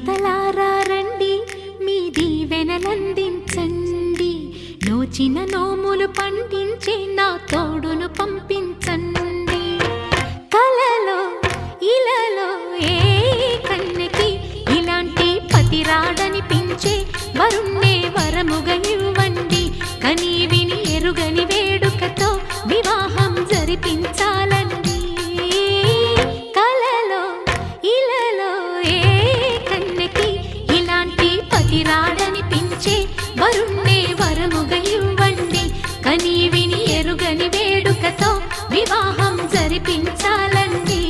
శ్రీమాతలారా రండి, మీ దీవెనలందించండి. నోచిన నోములు పండించే నా తోడును పంపించండి. కలలో ఇలలో ఏ కన్నెకి ఇలాంటి పతి రాడనిపించే వరుణ్ణే వరముగా ఇవ్వండి. కని విని ఎరుగని వేడుకతో వివాహం జరిపించాలండి. కలలో ఇలలో ఏ కన్నెకి ఇలాంటి పతి రాడనిపించే వరుణ్ణే వరముగా ఇవ్వండి. కని విని ఎరుగని వేడుకతో వివాహం జరిపించాలండి.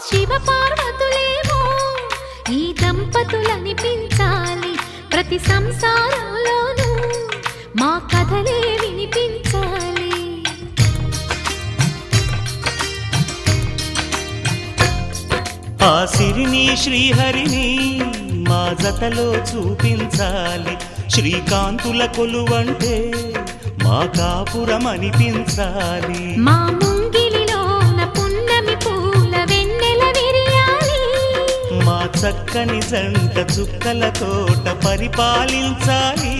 శివ పార్వతులేమో ఈ దంపతులనిపించాలి. ప్రతి సంసారంలోనూ మా కథలే వినిపించాలి. ఆ సిరిని శ్రీహరిని మా జతలో చూపించాలి. శ్రీకాంతుల కొలువంటే మా కాపురం అనిపించాలి. మా ముంగిలిలోన పున్నమి పూల వెన్నెల విరియాలి. మా చక్కని జంట చుక్కల తోట పరిపాలించాలి.